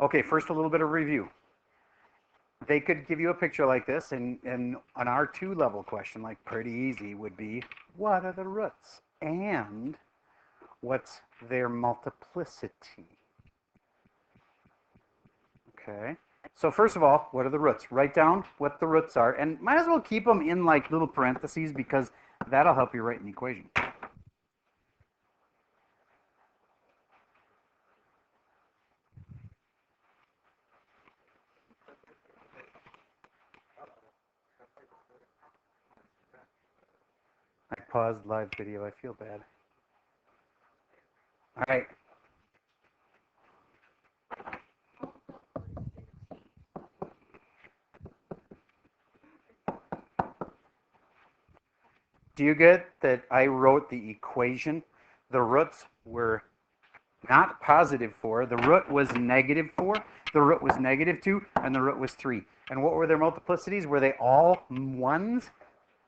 Okay, first a little bit of review. They could give you a picture like this, and an R2 level question, like pretty easy, would be, what are the roots? And what's their multiplicity? Okay. So first of all, what are the roots? Write down what the roots are, and might as well keep them in like little parentheses because that'll help you write an equation. I paused live video. I feel bad. All right. Do you get that I wrote the equation? The roots were not positive 4. The root was negative 4. The root was negative 2. And the root was 3. And what were their multiplicities? Were they all 1s?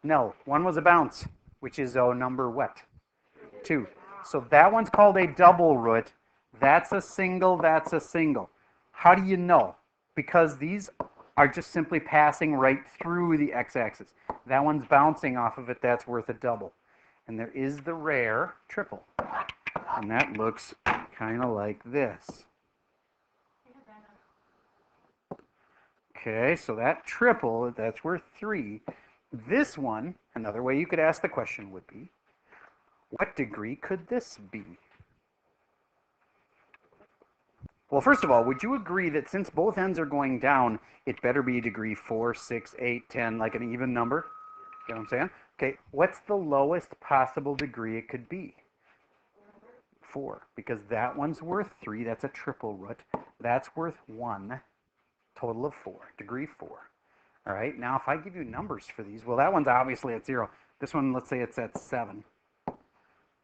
No. 1 was a bounce, which is number what? 2. So that one's called a double root. That's a single. That's a single. How do you know? Because these are just simply passing right through the x-axis. That one's bouncing off of it. That's worth a double. And there is the rare triple. And that looks kind of like this. Okay, so that triple, that's worth 3. This one, another way you could ask the question would be, what degree could this be? Well, first of all, would you agree that since both ends are going down, it better be degree 4, 6, 8, 10, like an even number? You know what I'm saying? Okay, what's the lowest possible degree it could be? 4, because that one's worth 3. That's a triple root. That's worth 1, total of 4, degree 4. All right, now if I give you numbers for these, well, that one's obviously at 0. This one, let's say it's at 7.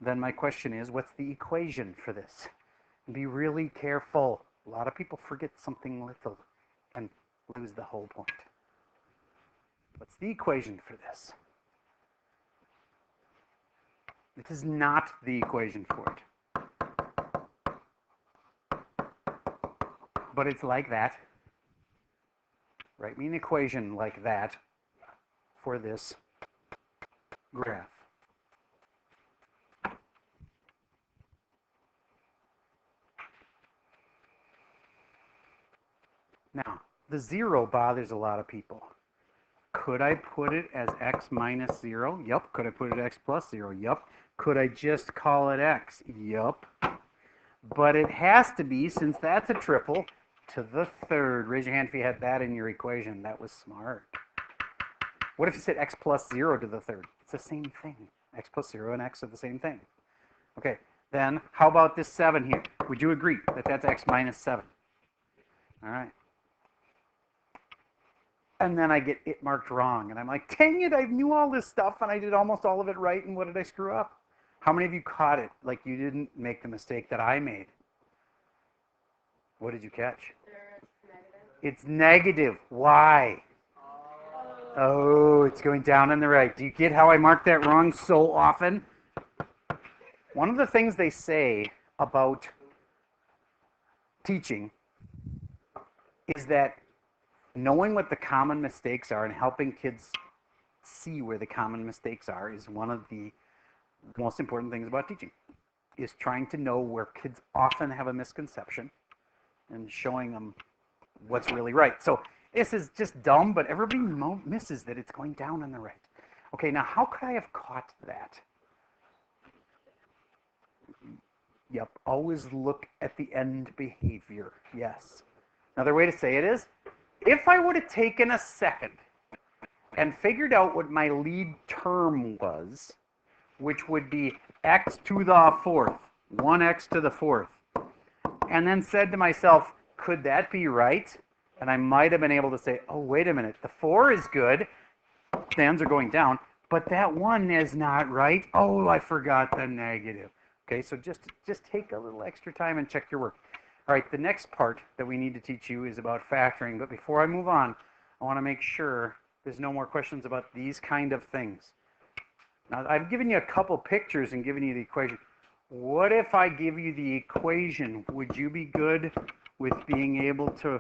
Then my question is, what's the equation for this? Be really careful. A lot of people forget something little and lose the whole point. What's the equation for this? This is not the equation for it. But it's like that. Write me an equation like that for this graph. Now, the 0 bothers a lot of people. Could I put it as x minus 0? Yup. Could I put it x plus 0? Yup. Could I just call it x? Yup. But it has to be, since that's a triple, to the third. Raise your hand if you had that in your equation. That was smart. What if you said x plus 0 to the third? It's the same thing. X plus 0 and x are the same thing. Okay, then how about this 7 here? Would you agree that that's x minus 7? All right. And then I get it marked wrong. And I'm like, dang it, I knew all this stuff and I did almost all of it right. And what did I screw up? How many of you caught it? Like you didn't make the mistake that I made. What did you catch? It's negative. Why? Oh, it's going down on the right. Do you get how I marked that wrong so often? One of the things they say about teaching is that knowing what the common mistakes are and helping kids see where the common mistakes are is one of the most important things about teaching, is trying to know where kids often have a misconception and showing them what's really right. So this is just dumb, but everybody misses that it's going down on the right. Okay, now how could I have caught that? Yep, always look at the end behavior. Yes. Another way to say it is, if I would have taken a second and figured out what my lead term was, which would be x to the fourth, 1x to the fourth, and then said to myself, could that be right? And I might have been able to say, oh, wait a minute, the 4 is good, the ends are going down, but that 1 is not right. Oh, I forgot the negative. Okay, so just take a little extra time and check your work. All right, the next part that we need to teach you is about factoring. But before I move on, I want to make sure there's no more questions about these kind of things. Now, I've given you a couple pictures and given you the equation. What if I give you the equation? Would you be good with being able to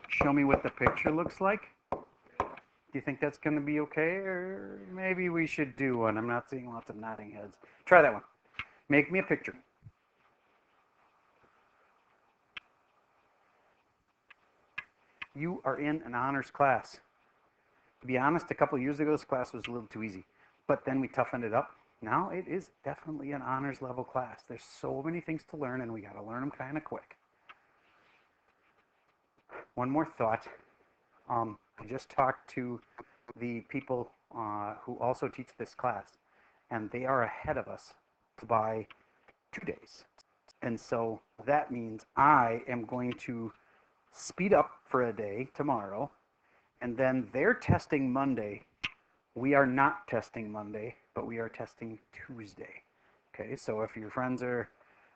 show me what the picture looks like? Do you think that's going to be okay? Or maybe we should do one. I'm not seeing lots of nodding heads. Try that one. Make me a picture. You are in an honors class. To be honest, a couple of years ago, this class was a little too easy. But then we toughened it up. Now it is definitely an honors level class. There's so many things to learn, and we got to learn them kind of quick. One more thought. I just talked to the people who also teach this class, and they are ahead of us by 2 days. And so that means I am going to speed up for a day tomorrow, and then they're testing Monday. We are not testing Monday, but we are testing Tuesday. Okay, so if your friends are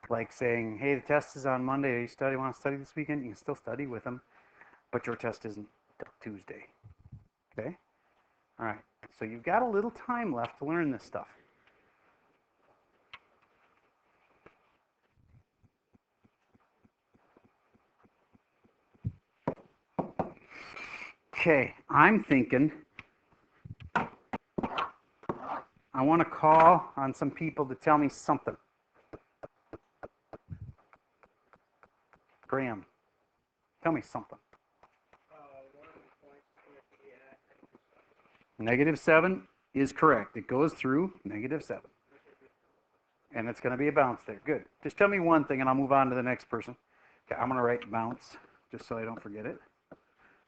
like saying, hey, the test is on Monday, you want to study this weekend, you can still study with them, but your test isn't till Tuesday. Okay? All right, so you've got a little time left to learn this stuff. Okay, I'm thinking I want to call on some people to tell me something. Graham, tell me something. -7 is correct. It goes through -7. And it's going to be a bounce there. Good. Just tell me one thing and I'll move on to the next person. Okay, I'm going to write bounce just so I don't forget it.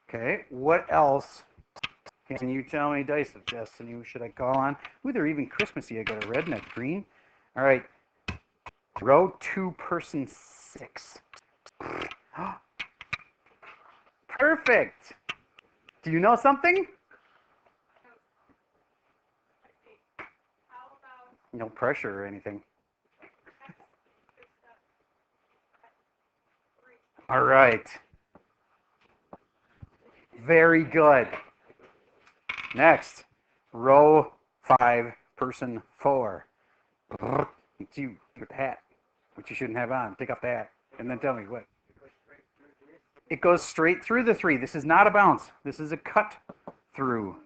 Okay, what else can you tell me? Dice of Destiny, who should I call on? Ooh, they're even Christmassy. I got a red and a green. All right, row 2, person 6. Perfect. Do you know something? No pressure or anything. All right. Very good. Next, row 5, person 4. It's you with the hat, which you shouldn't have on. Take off the hat, and then tell me what. It goes straight through the 3. This is not a bounce. This is a cut through.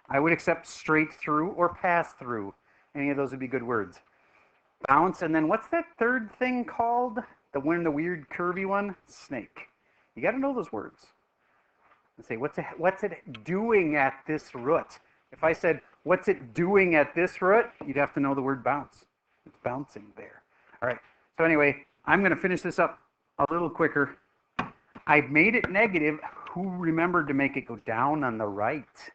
I would accept straight through or pass through. Any of those would be good words. Bounce, and then what's that third thing called? The weird curvy one? Snake. You got to know those words. And say, what's it doing at this root? If I said, what's it doing at this root? You'd have to know the word bounce. It's bouncing there. All right. So anyway, I'm going to finish this up a little quicker. I've made it negative. Who remembered to make it go down on the right?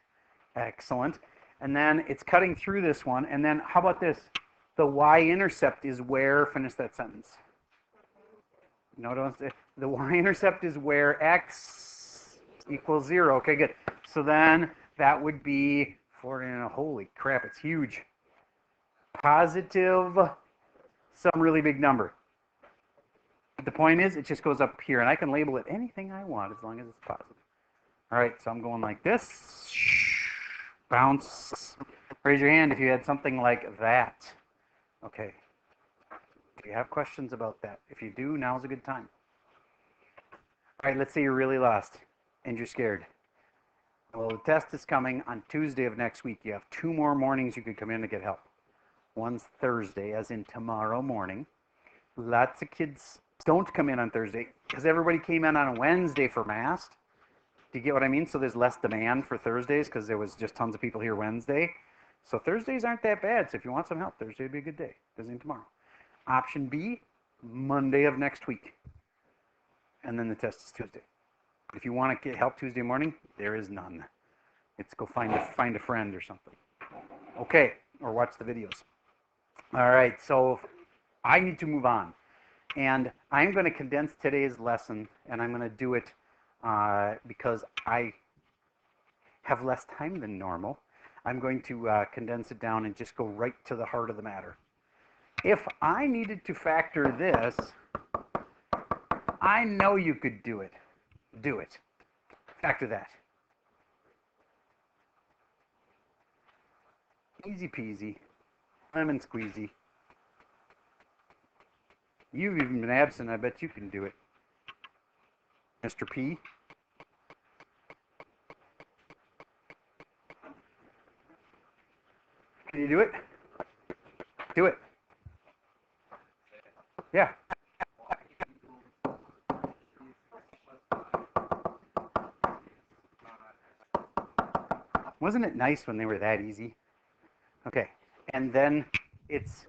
Excellent. And then it's cutting through this one. And then how about this? The y-intercept is where, finish that sentence. No, don't say. The y-intercept is where x equals 0. Okay, good. So then that would be, holy crap, it's huge. Positive, some really big number. But the point is, it just goes up here, and I can label it anything I want as long as it's positive. All right, so I'm going like this. Bounce. Raise your hand if you had something like that. Okay. Do you have questions about that? If you do, now's a good time. All right, let's say you're really lost and you're scared. Well, the test is coming on Tuesday of next week. You have 2 more mornings you could come in to get help. One's Thursday, as in tomorrow morning. Lots of kids don't come in on Thursday because everybody came in on Wednesday for Mass. Do you get what I mean? So there's less demand for Thursdays because there was just tons of people here Wednesday. So Thursdays aren't that bad. So if you want some help, Thursday would be a good day. Visiting tomorrow. Option B, Monday of next week. And then the test is Tuesday. If you want to get help Tuesday morning, there is none. It's go find a friend or something. Okay, or watch the videos. All right, so I need to move on. And I'm going to condense today's lesson, and I'm going to do it because I have less time than normal. I'm going to condense it down and just go right to the heart of the matter. If I needed to factor this, I know you could do it. Do it. Factor that. Easy peasy. Lemon squeezy. You've even been absent. I bet you can do it. Mr. P. Can you do it? Do it. Yeah. Wasn't it nice when they were that easy? Okay. And then it's,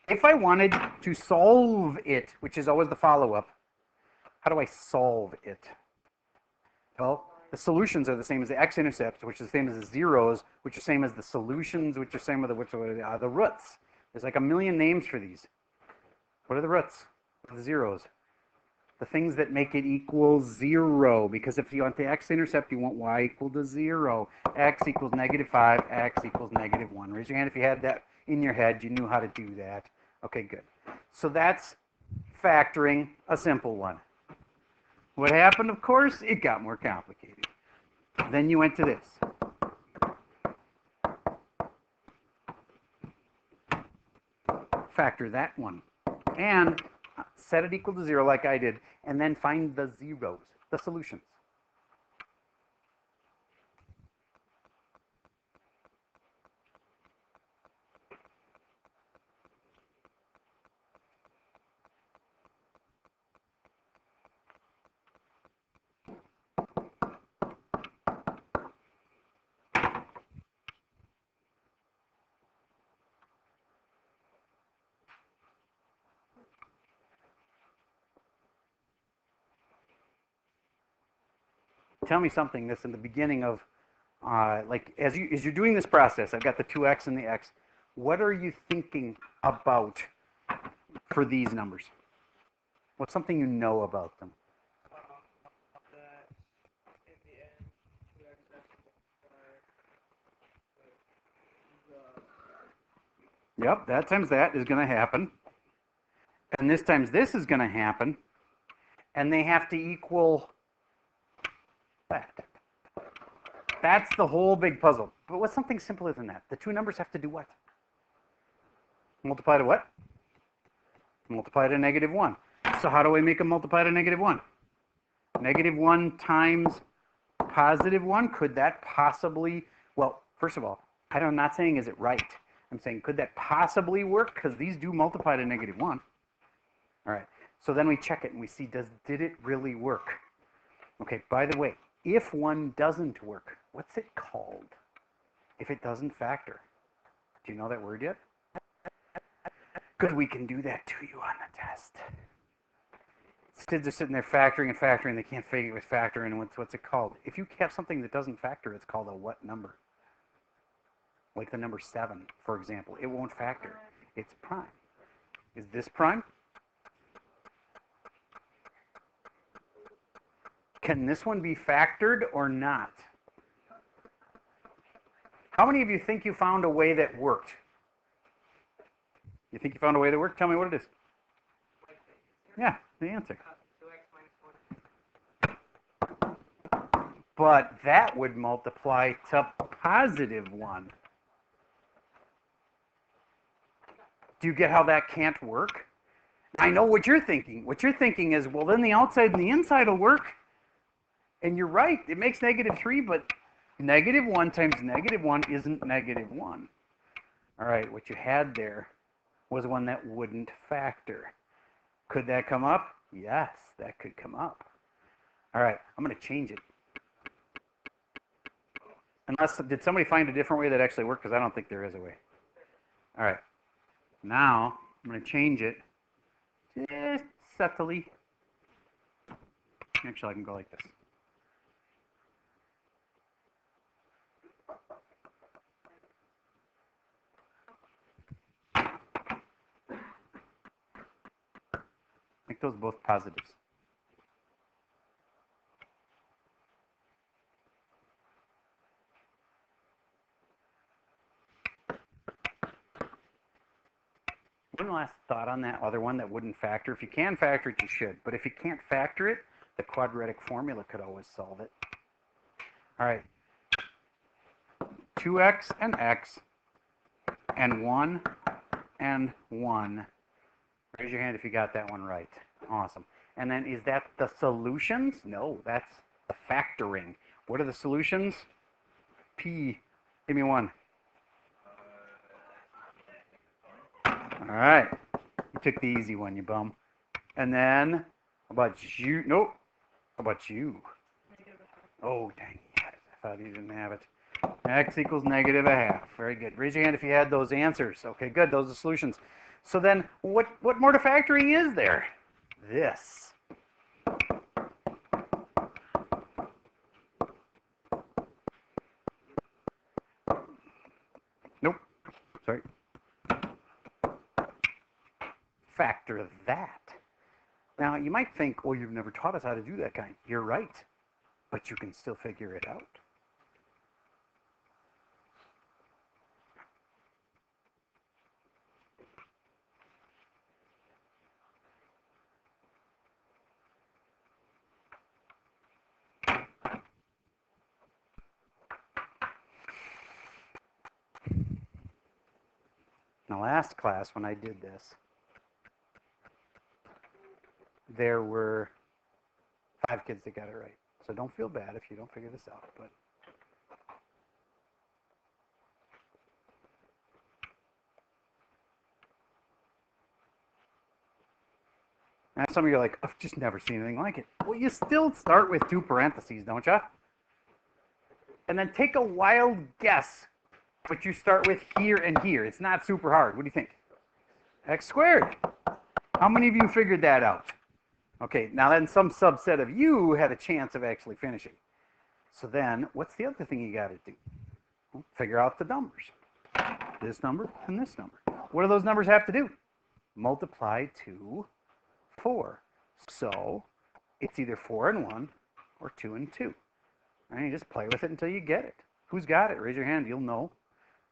if I wanted to solve it, which is always the follow-up, how do I solve it? Well, the solutions are the same as the x-intercepts, which is the same as the zeros, which are the same as the solutions, which are the same as the roots. There's like a million names for these. What are the roots? What are the zeros? The things that make it equal 0, because if you want the x-intercept, you want y equal to 0. X equals -5, x equals -1. Raise your hand if you had that in your head, you knew how to do that. Okay, good. So that's factoring, a simple one. What happened, of course? It got more complicated. Then you went to this. Factor that one. And set it equal to 0 like I did, and then find the zeros, the solutions. Tell me something this in the beginning of, like as you're doing this process, I've got the 2x and the x. What are you thinking about for these numbers? What's something you know about them? Yep, that times that is going to happen. And this times this is going to happen. And they have to equal that. That's the whole big puzzle. But what's something simpler than that? The two numbers have to do what? Multiply to what? Multiply to -1. So how do I make them multiply to -1? -1 times +1. Could that possibly, well, first of all, I'm not saying is it right. I'm saying could that possibly work? Because these do multiply to -1. All right. So then we check it and we see, did it really work? Okay, by the way, if one doesn't work, what's it called? If it doesn't factor. Do you know that word yet? Good, we can do that to you on the test. Kids are sitting there factoring and factoring, they can't figure it with factoring, and what's it called? If you have something that doesn't factor, it's called a what number? Like the number 7, for example. It won't factor. It's prime. Is this prime? Can this one be factored or not? How many of you think you found a way that worked? You think you found a way that worked? Tell me what it is. Yeah, the answer. But that would multiply to +1. Do you get how that can't work? I know what you're thinking. What you're thinking is, well, then the outside and the inside will work. And you're right. It makes -3, but -1 times -1 isn't -1. All right, what you had there was one that wouldn't factor. Could that come up? Yes, that could come up. All right, I'm going to change it. Did somebody find a different way that actually worked? Because I don't think there is a way. All right, now I'm going to change it just subtly. Actually, I can go like this. Make those both positives. One last thought on that other one that wouldn't factor. If you can factor it, you should. But if you can't factor it, the quadratic formula could always solve it. All right. 2x and x and 1 and 1. Raise your hand if you got that one right. Awesome. And then is that the solutions? No, that's the factoring. What are the solutions? P. Give me one. All right. You took the easy one, you bum. And then, how about you? Nope. How about you? Oh, dang it. I thought you didn't have it. X equals -1/2. Very good. Raise your hand if you had those answers. Okay, good. Those are solutions. So then, what more to factoring is there? This. Nope. Sorry. Factor that. Now, you might think, well, you've never taught us how to do that kind. You're right. But you can still figure it out. Now, last class, when I did this, there were 5 kids that got it right. So don't feel bad if you don't figure this out. But now some of you are like, I've just never seen anything like it. Well, you still start with 2 parentheses, don't you? And then take a wild guess what you start with here and here. It's not super hard. What do you think? X squared. How many of you figured that out? Okay, now then some subset of you had a chance of actually finishing. So then, what's the other thing you got to do? Well, figure out the numbers. This number and this number. What do those numbers have to do? Multiply to 4. So it's either 4 and 1 or 2 and 2. And you just play with it until you get it. Who's got it? Raise your hand. You'll know.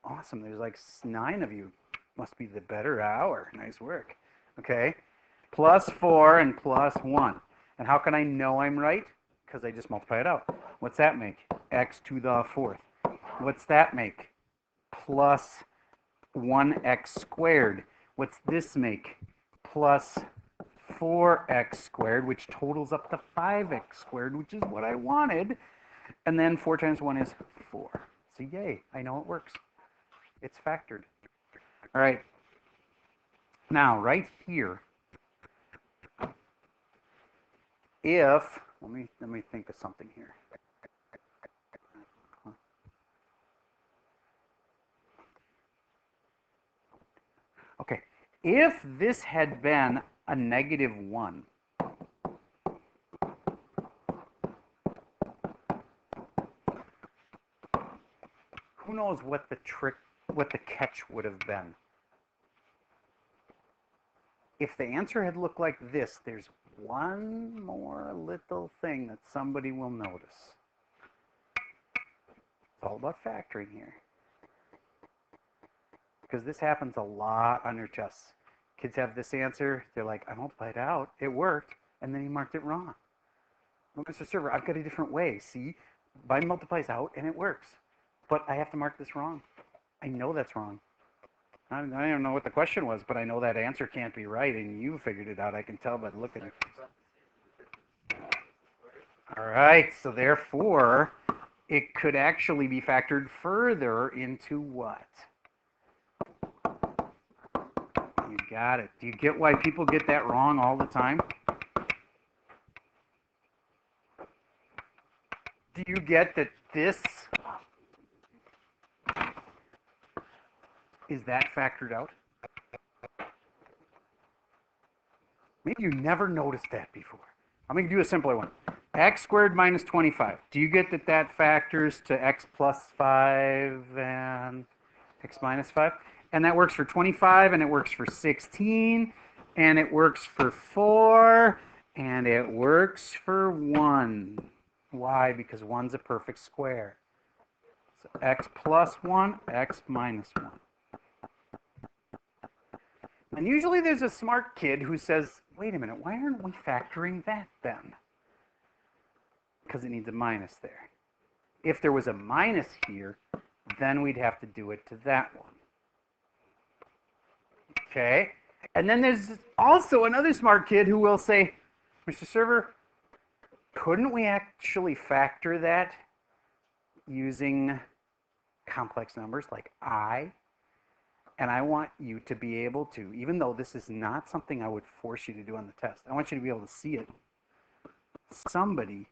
Awesome. There's like 9 of you. Must be the better hour. Nice work. Okay. Plus 4 and plus 1. And how can I know I'm right? Because I just multiply it out. What's that make? X to the 4th. What's that make? Plus 1x squared. What's this make? Plus 4x squared, which totals up to 5x squared, which is what I wanted. And then 4 times 1 is 4. So yay, I know it works. It's factored. All right. Now, right here, if, let me think of something here. Okay, if this had been a -1, who knows what the catch would have been? If the answer had looked like this, there's one more little thing that somebody will notice. It's all about factoring here. Because this happens a lot on your tests. Kids have this answer, they're like, I multiplied out, it worked, and then he marked it wrong. Well, Mr. Server, I've got a different way. See, mine multiplies out and it works. But I have to mark this wrong. I know that's wrong. I don't know what the question was, but I know that answer can't be right, and you figured it out. I can tell by looking at it. All right, so therefore, it could actually be factored further into what? You got it. Do you get why people get that wrong all the time? Do you get that this is that factored out? Maybe you never noticed that before. I'm going to do a simpler one. X squared minus 25. Do you get that that factors to x plus 5 and x minus 5? And that works for 25, and it works for 16, and it works for 4, and it works for 1. Why? Because 1's a perfect square. So x plus 1, x minus 1. And usually there's a smart kid who says, wait a minute, why aren't we factoring that then? Because it needs a minus there. If there was a minus here, then we'd have to do it to that one. Okay. And then there's also another smart kid who will say, Mr. Server, couldn't we actually factor that using complex numbers like I? And I want you to be able to, even though this is not something I would force you to do on the test, I want you to be able to see it. Somebody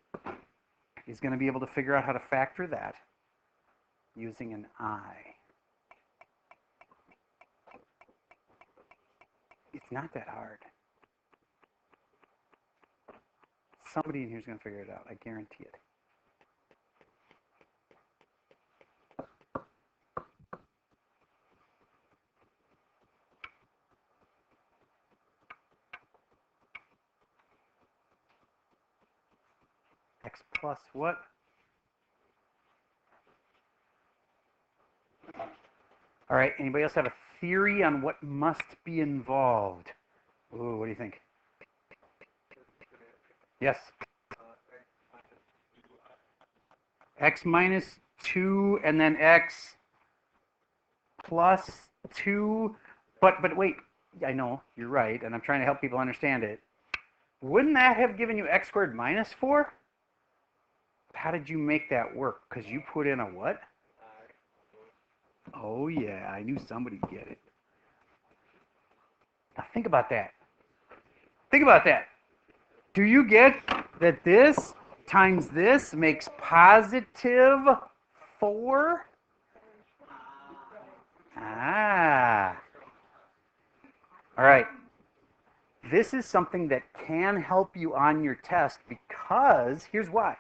is going to be able to figure out how to factor that using an I. It's not that hard. Somebody in here is going to figure it out. I guarantee it. X plus what? All right, anybody else have a theory on what must be involved? Ooh, what do you think? Yes. X minus 2 and then X plus 2. But wait, I know, you're right, and I'm trying to help people understand it. Wouldn't that have given you X squared minus 4? How did you make that work? Because you put in a what? Oh, yeah, I knew somebody'd get it. Now think about that. Think about that. Do you get that this times this makes positive 4? Ah. All right. This is something that can help you on your test because here's why.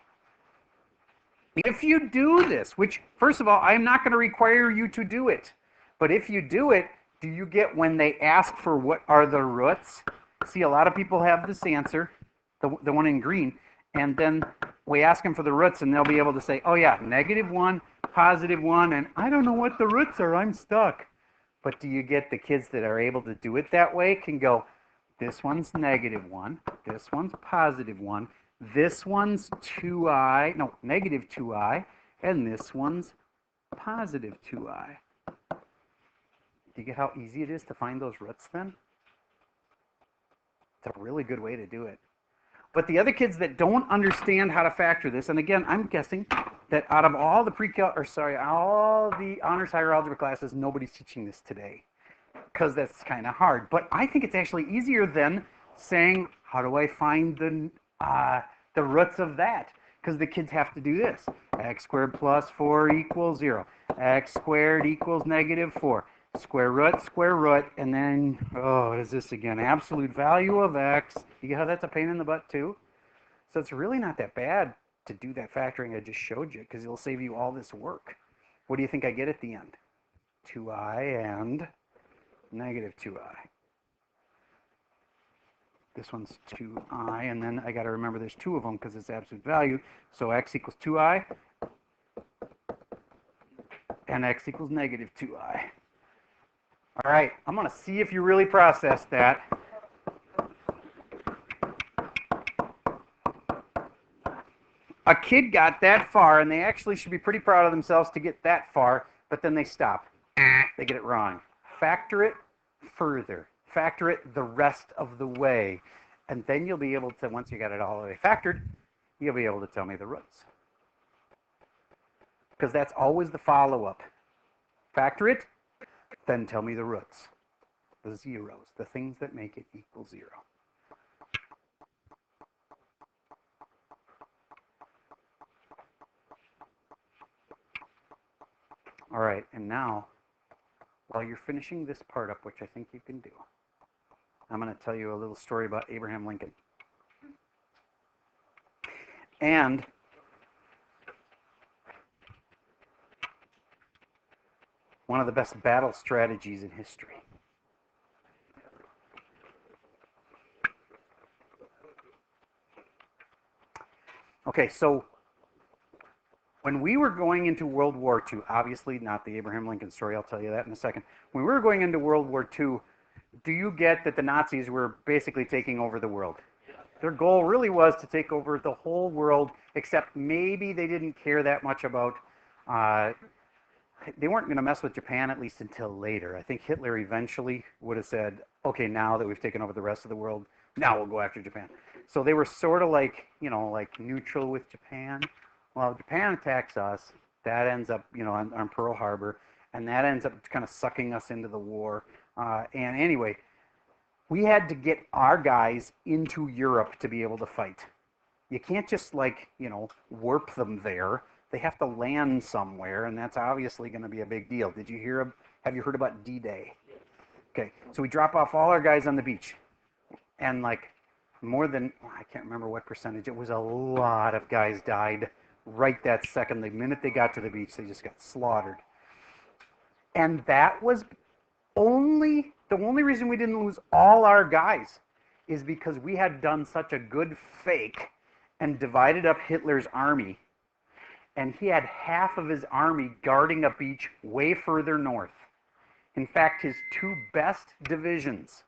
If you do this, which, first of all, I'm not going to require you to do it, but if you do it, do you get when they ask for what are the roots? See, a lot of people have this answer, the one in green, and then we ask them for the roots, and they'll be able to say, oh, yeah, -1, +1, and I don't know what the roots are. I'm stuck. But do you get the kids that are able to do it that way can go, this one's -1, this one's +1, this one's 2i, no, -2i, and this one's +2i. Do you get how easy it is to find those roots then? It's a really good way to do it. But the other kids that don't understand how to factor this, and again, I'm guessing that out of all the all the honors higher algebra classes, nobody's teaching this today because that's kind of hard. But I think it's actually easier than saying, how do I find the roots of that? Because the kids have to do this. X squared plus 4 equals 0. X squared equals -4. Square root, and then, oh, what is this again? Absolute value of x. You get how that's a pain in the butt too? So it's really not that bad to do that factoring I just showed you because it'll save you all this work. What do you think I get at the end? 2i and -2i. This one's 2i, and then I got to remember there's 2 of them because it's absolute value. So x equals 2i, and x equals -2i. All right, I'm going to see if you really processed that. A kid got that far, and they actually should be pretty proud of themselves to get that far, but then they stop. They get it wrong. Factor it further. Factor it the rest of the way. And then you'll be able to, once you got it all the way factored, you'll be able to tell me the roots. Because that's always the follow-up. Factor it, then tell me the roots. The zeros, the things that make it equal 0. All right, and now, while you're finishing this part up, which I think you can do, I'm going to tell you a little story about Abraham Lincoln. And one of the best battle strategies in history. Okay, so when we were going into World War II, obviously not the Abraham Lincoln story, I'll tell you that in a second. When we were going into World War II, do you get that the Nazis were basically taking over the world? Their goal really was to take over the whole world, except maybe they didn't care that much about they weren't going to mess with Japan, at least until later. I think Hitler eventually would have said, okay, now that we've taken over the rest of the world, now we'll go after Japan. So they were sort of like, like neutral with Japan. Well, Japan attacks us. That ends up, on Pearl Harbor, and that ends up kind of sucking us into the war. And anyway, we had to get our guys into Europe to be able to fight. You can't just warp them there. They have to land somewhere, and that's obviously going to be a big deal. Have you heard about D-Day? Okay, so we drop off all our guys on the beach, and more than, I can't remember what percentage, it was a lot of guys died right that second. The minute they got to the beach, they just got slaughtered. And that was the only reason we didn't lose all our guys is because we had done such a good fake and divided up Hitler's army. And he had half of his army guarding a beach way further north. In fact, his two best divisions,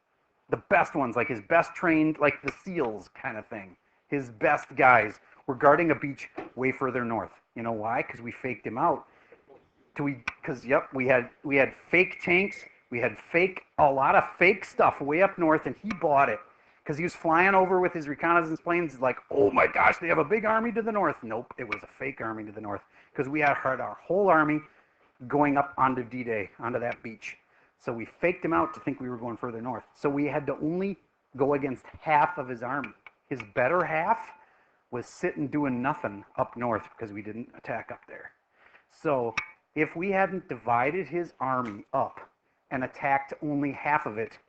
the best ones, like his best trained, like the SEALs kind of thing, his best guys were guarding a beach way further north. You know why? Because we faked him out. We had fake tanks, we had a lot of fake stuff way up north, and he bought it. Because he was flying over with his reconnaissance planes, like, oh my gosh, they have a big army to the north. Nope, it was a fake army to the north. Because we had our whole army going up onto D-Day, onto that beach. So we faked him out to think we were going further north. So we had to only go against half of his army. His better half was sitting doing nothing up north because we didn't attack up there. So if we hadn't divided his army up and attacked only half of it,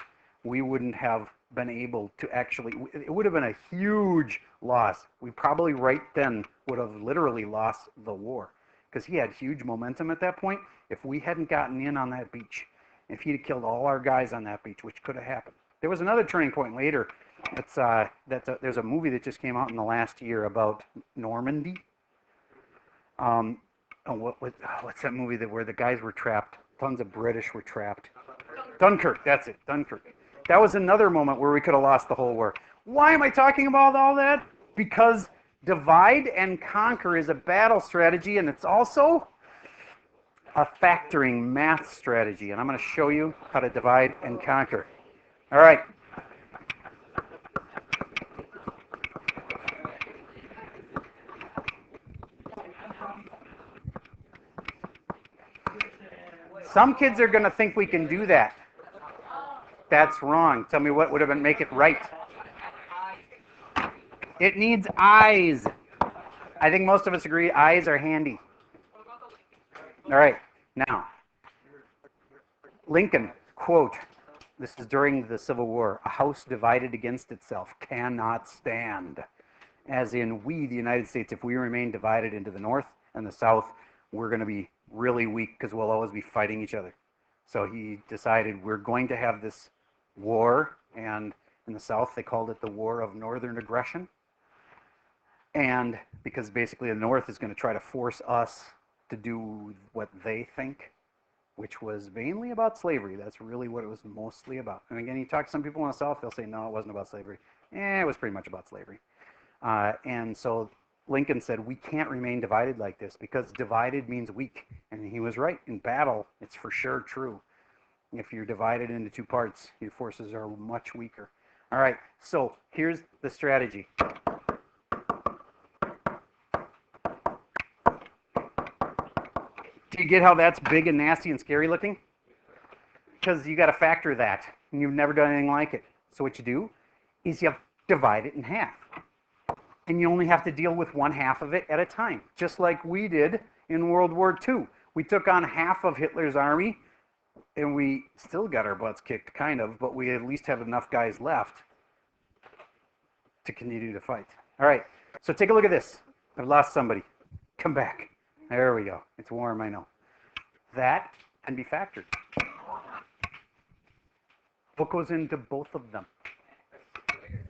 we wouldn't have been able to actually, it would have been a huge loss. We probably right then would have literally lost the war because he had huge momentum at that point. If we hadn't gotten in on that beach, if he'd have killed all our guys on that beach, which could have happened. There was another turning point later. There's a movie that just came out in the last year about Normandy. What's that movie where the guys were trapped? Tons of British were trapped. Dunkirk, that's it, Dunkirk. That was another moment where we could have lost the whole war. Why am I talking about all that? Because divide and conquer is a battle strategy, and it's also a factoring math strategy. And I'm going to show you how to divide and conquer. All right. Some kids are going to think we can do that. That's wrong. Tell me what would have been make it right. It needs eyes. I think most of us agree eyes are handy. All right. Now, Lincoln, quote, this is during the Civil War, a house divided against itself cannot stand. As in, we, the United States, if we remain divided into the North and the South, we're going to be really weak because we'll always be fighting each other. So he decided we're going to have this war, and in the South they called it the War of Northern Aggression. And because basically the North is going to try to force us to do what they think, which was mainly about slavery. That's really what it was mostly about. And again, you talk to some people in the South, they'll say, no, it wasn't about slavery. It was pretty much about slavery. And so Lincoln said, we can't remain divided like this because divided means weak. And he was right. In battle, it's for sure true. If you're divided into two parts, your forces are much weaker. All right, so here's the strategy. Do you get how that's big and nasty and scary looking? Because you got to factor that, and you've never done anything like it. So what you do is you divide it in half. And you only have to deal with one half of it at a time, just like we did in World War II. We took on half of Hitler's army, and we still got our butts kicked, kind of, but we at least have enough guys left to continue to fight. All right, so take a look at this. I've lost somebody. Come back. There we go. It's warm, I know. That can be factored. What goes into both of them?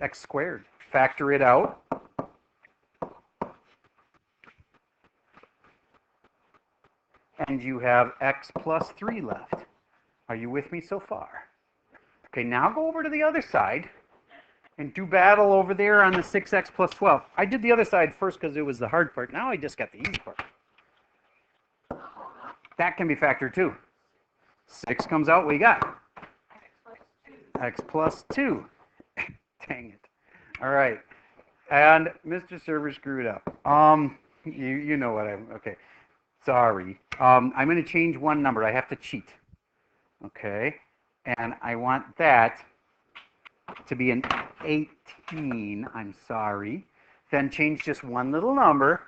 X squared. Factor it out. And you have x plus 3 left. Are you with me so far? Okay, now go over to the other side and do battle over there on the 6x plus 12. I did the other side first because it was the hard part. Now I just got the easy part. That can be factored too. 6 comes out, what you got? X plus 2. Dang it. All right. And Mr. Server screwed up. You know what okay. Sorry. I'm going to change one number. I have to cheat. Okay. And I want that to be an 18. I'm sorry. Then change just one little number.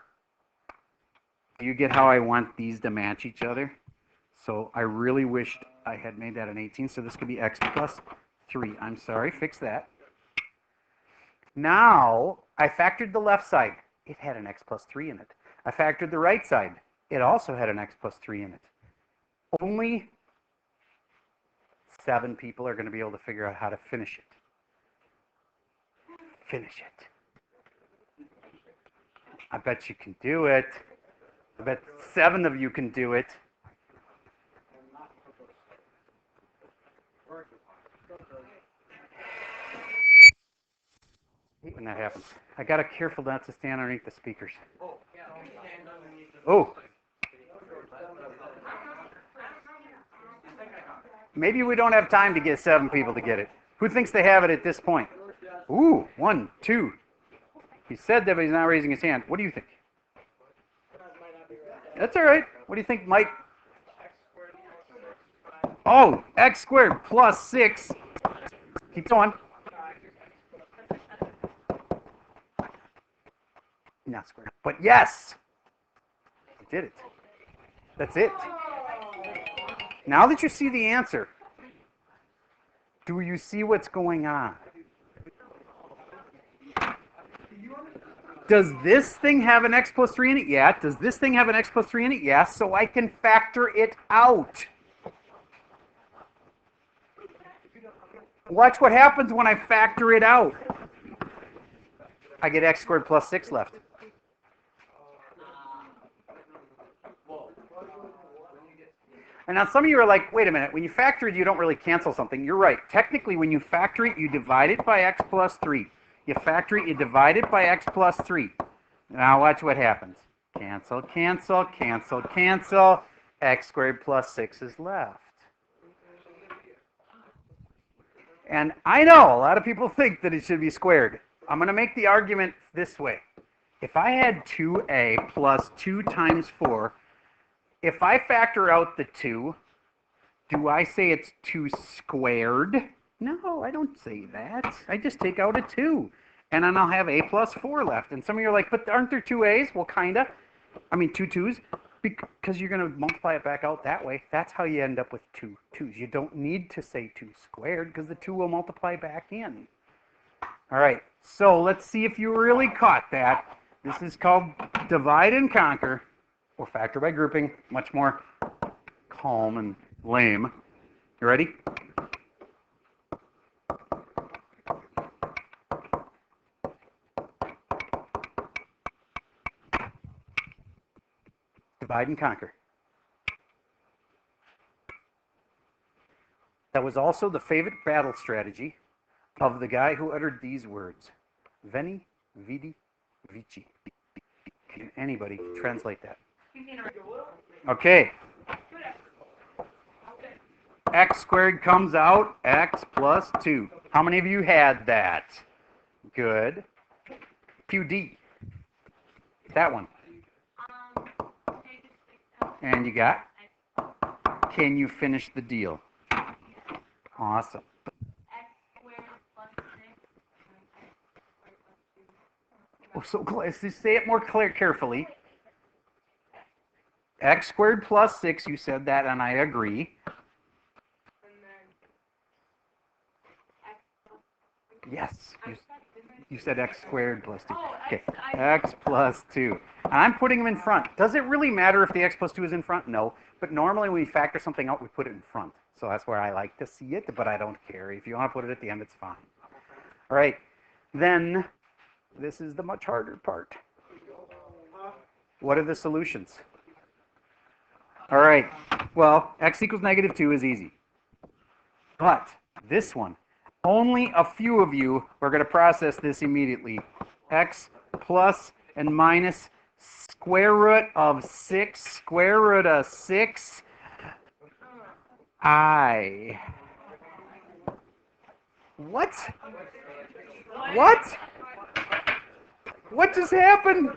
Do you get how I want these to match each other? So I really wished I had made that an 18. So this could be X plus 3. I'm sorry. Fix that. Now, I factored the left side. It had an X plus 3 in it. I factored the right side. It also had an X plus 3 in it. Only 7 people are going to be able to figure out how to finish it. Finish it. I bet you can do it. I bet 7 of you can do it. I hate when that happens. I gotta careful not to stand underneath the speakers. Oh. Maybe we don't have time to get 7 people to get it. Who thinks they have it at this point? Ooh, 1, 2. He said that, but he's not raising his hand. What do you think? That's all right. What do you think might? Oh, x squared plus 6. Keep going. Not squared. But yes! I did it. That's it. Now that you see the answer, do you see what's going on? Does this thing have an x plus 3 in it? Yeah. Does this thing have an x plus 3 in it? Yes. So I can factor it out. Watch what happens when I factor it out. I get x squared plus 6 left. And now some of you are like, wait a minute, when you factor it, you don't really cancel something. You're right. Technically, when you factor it, you divide it by x plus 3. You factor it, you divide it by x plus 3. Now watch what happens. Cancel, cancel, cancel, cancel. X squared plus 6 is left. And I know a lot of people think that it should be squared. I'm going to make the argument this way. If I had 2a plus 2 times 4, if I factor out the 2, do I say it's 2 squared? No, I don't say that. I just take out a 2. And then I'll have a plus 4 left. And some of you are like, but aren't there 2 a's? Well, kind of. I mean, 2 2's. Because you're going to multiply it back out that way. That's how you end up with 2 2's. You don't need to say 2 squared because the 2 will multiply back in. All right. So let's see if you really caught that. This is called divide and conquer, or factor by grouping. Much more calm and lame. You ready? Divide and conquer. That was also the favorite battle strategy of the guy who uttered these words. Veni, vidi, vici. Can anybody translate that? Okay. X squared comes out, x plus 2. How many of you had that? Good. QD. That one. And you got? Can you finish the deal? Awesome. Oh, so let's just say it more carefully. X squared plus 6, you said that, and I agree. Yes, you said x squared plus 2. Okay, x plus 2. And I'm putting them in front. Does it really matter if the x plus 2 is in front? No. But normally when we factor something out, we put it in front. So that's where I like to see it, but I don't care. If you want to put it at the end, it's fine. All right. Then this is the much harder part. What are the solutions? All right. Well, x equals negative 2 is easy. But this one, only a few of you are going to process this immediately. X plus and minus square root of 6 square root of 6 I. What? What? What just happened?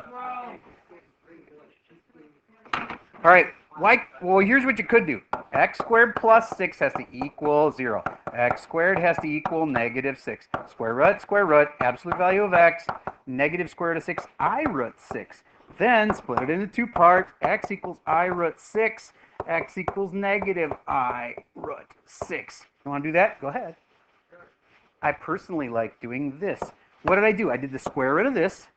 All right. Why? Well, here's what you could do. X squared plus 6 has to equal 0. X squared has to equal negative 6. Square root, absolute value of x, negative square root of 6, I root 6. Then split it into two parts. X equals I root 6. X equals negative I root 6. You want to do that? Go ahead. I personally like doing this. What did I do? I did the square root of this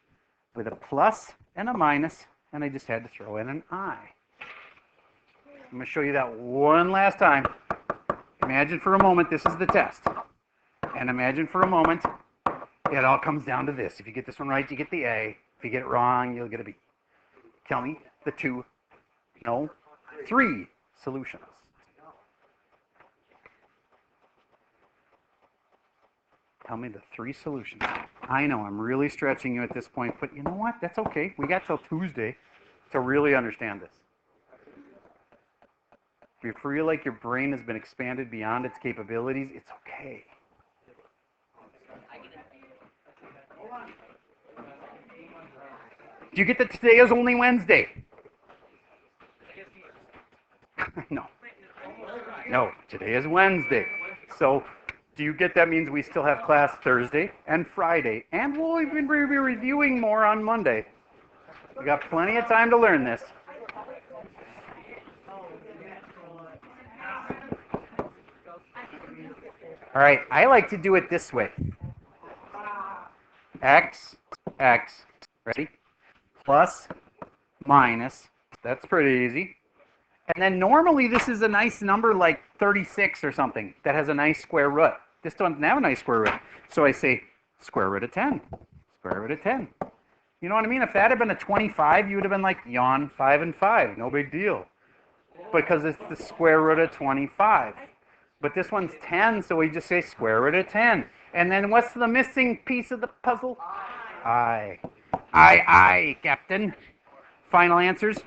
with a plus and a minus, and I just had to throw in an I. I'm going to show you that one last time. Imagine for a moment this is the test. And imagine for a moment it all comes down to this. If you get this one right, you get the A. If you get it wrong, you'll get a B. Tell me the three solutions. Tell me the three solutions. I know I'm really stretching you at this point, but you know what? That's okay. We got till Tuesday to really understand this. If you feel like your brain has been expanded beyond its capabilities, it's okay. Do you get that today is only Wednesday? No, today is Wednesday. So do you get that means we still have class Thursday and Friday, and we'll even be reviewing more on Monday. We got plenty of time to learn this. All right, I like to do it this way. X, ready? Plus, minus, that's pretty easy. And then normally this is a nice number like 36 or something that has a nice square root. This doesn't have a nice square root. So I say square root of 10, square root of 10. You know what I mean? If that had been a 25, you would have been like, yawn, 5 and 5, no big deal. Because it's the square root of 25. But this one's 10, so we just say square root of 10. And then what's the missing piece of the puzzle? I, Captain. Final answers?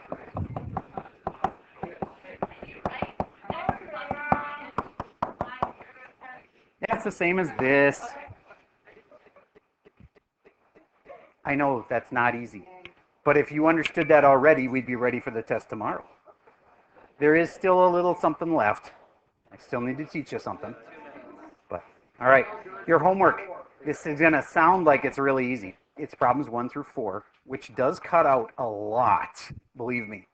That's the same as this. I know that's not easy. But if you understood that already, we'd be ready for the test tomorrow. There is still a little something left. I still need to teach you something. But, all right, your homework. This is going to sound like it's really easy. It's problems 1 through 4, which does cut out a lot, believe me.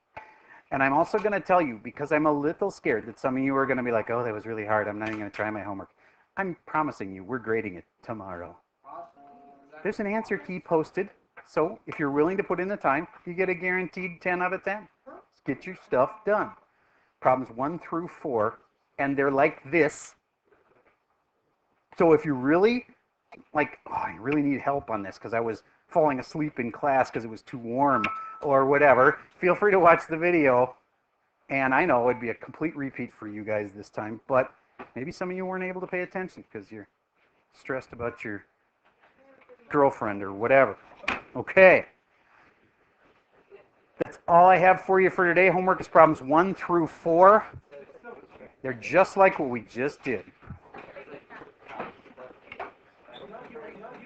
And I'm also going to tell you, because I'm a little scared that some of you are going to be like, oh, that was really hard. I'm not even going to try my homework. I'm promising you, we're grading it tomorrow. There's an answer key posted. So if you're willing to put in the time, you get a guaranteed 10 out of 10. Just get your stuff done. Problems 1 through 4, and they're like this. So if you really, like, oh, I really need help on this because I was falling asleep in class because it was too warm or whatever, feel free to watch the video. And I know it'd be a complete repeat for you guys this time, but maybe some of you weren't able to pay attention because you're stressed about your girlfriend or whatever. Okay. That's all I have for you for today. Homework is problems 1 through 4. They're just like what we just did.